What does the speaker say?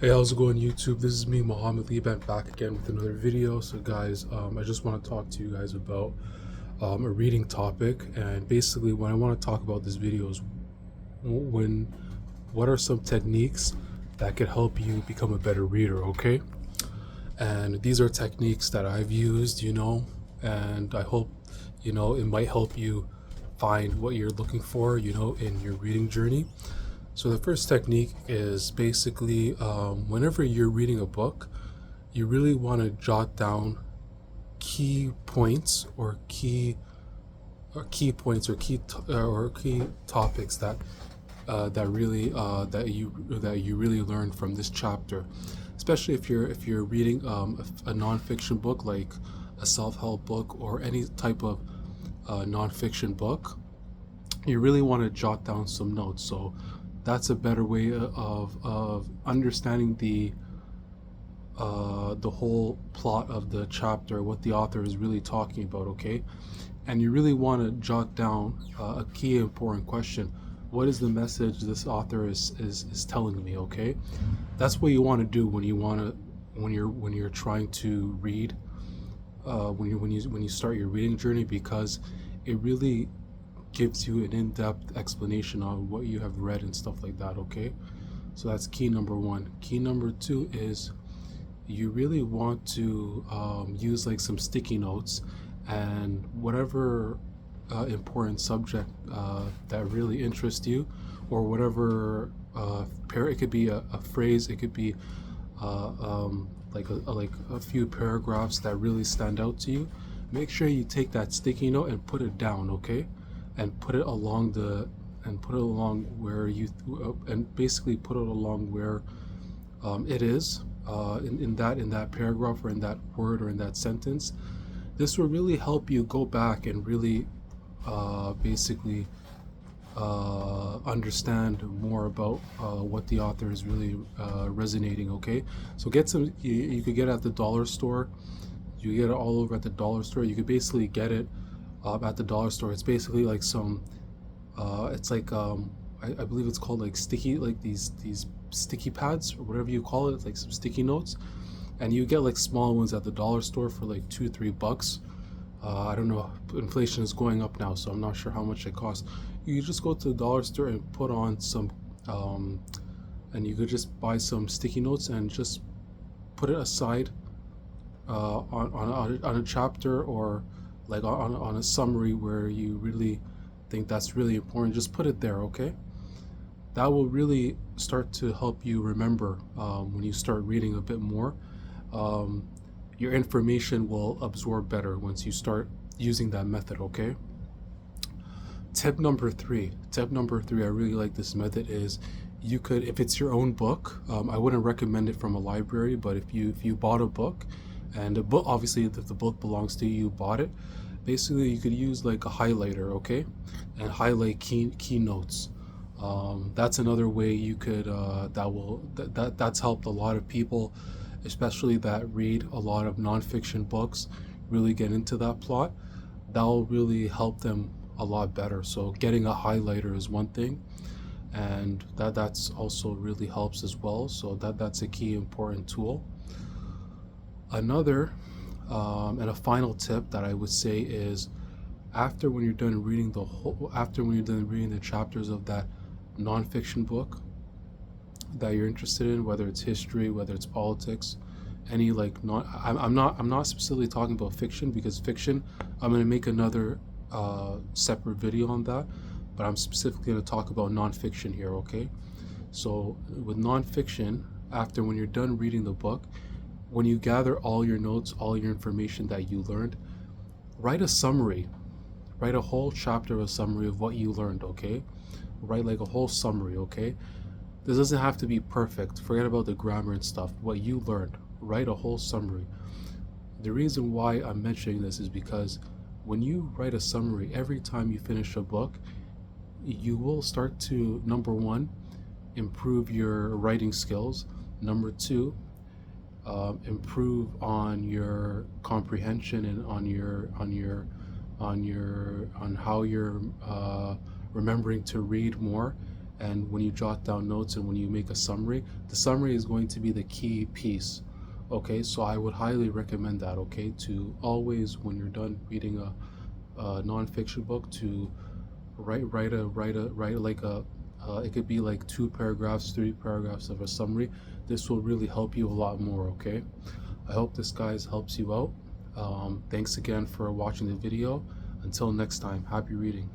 Hey, how's it going, YouTube? This is me, Mohammed Liban, back again with another video. So, guys, I just want to talk to you guys about a reading topic. And basically, what I want to talk about this video is when, what are some techniques that could help you become a better reader, okay? And these are techniques that I've used, and I hope, it might help you find what you're looking for, in your reading journey. So the first technique is basically whenever you're reading a book, you really want to jot down key points or key points or key topics that you really learn from this chapter, especially if you're reading a nonfiction book like a self-help book or any type of nonfiction book. You really want to jot down some notes. So that's a better way of understanding the whole plot of the chapter, what the author is really talking about, okay? And you really want to jot down a key important question. What is the message this author is telling me, okay? That's what you want to do when you're trying to read, when you start your reading journey, because it really gives you an in-depth explanation on what you have read and stuff like that, okay? So that's key number one. Key number two is you really want to use like some sticky notes and whatever important subject that really interests you, or whatever it could be a phrase, it could be like a few paragraphs that really stand out to you. Make sure you take that sticky note and put it down, okay? And put it along where you and basically put it along where it is in that paragraph or in that word or in that sentence. This will really help you go back and really basically understand more about what the author is really resonating, okay? So get some, you could get it at the dollar store. You get it all over at the dollar store. You could basically get it at the dollar store. It's basically like some it's like I believe it's called like sticky, like these sticky pads or whatever you call it. It's like some sticky notes, and you get like small ones at the dollar store for like $2-3. I don't know, inflation is going up now, so I'm not sure how much it costs. You just go to the dollar store and put on some and you could just buy some sticky notes and just put it aside on a chapter, or like on a summary where you really think that's really important. Just put it there, okay? That will really start to help you remember when you start reading a bit more. Your information will absorb better once you start using that method, okay? Tip number three, I really like this method, is you could, if it's your own book, I wouldn't recommend it from a library, but if you bought a book, and the book, obviously if the book belongs to you, you bought it, basically you could use like a highlighter, okay, and highlight key notes. That's another way you could that's helped a lot of people, especially that read a lot of nonfiction books, really get into that plot. That'll really help them a lot better. So getting a highlighter is one thing, and that's also really helps as well. So that's a key important tool. Another and a final tip that I would say is, after when you're done reading the chapters of that nonfiction book that you're interested in, whether it's history, whether it's politics, any like not I'm not specifically talking about fiction, because fiction I'm going to make another separate video on that, but I'm specifically going to talk about nonfiction here, okay? So with nonfiction, after when you're done reading the book, when you gather all your notes, all your information that you learned, write a summary. Write a whole chapter of a summary of what you learned, okay? Write like a whole summary, okay? This doesn't have to be perfect. Forget about the grammar and stuff. What you learned, write a whole summary. The reason why I'm mentioning this is because when you write a summary, every time you finish a book, you will start to, number one, improve your writing skills. Number two, improve on your comprehension and on how you're remembering to read more. and when you jot down notes and when you make a summary, the summary is going to be the key piece. Okay, so I would highly recommend that. Okay, to always, when you're done reading a nonfiction book, to write like a it could be like 2 paragraphs, 3 paragraphs of a summary. This will really help you a lot more. Okay, I hope this guys helps you out. Thanks again for watching the video. Until next time, happy reading.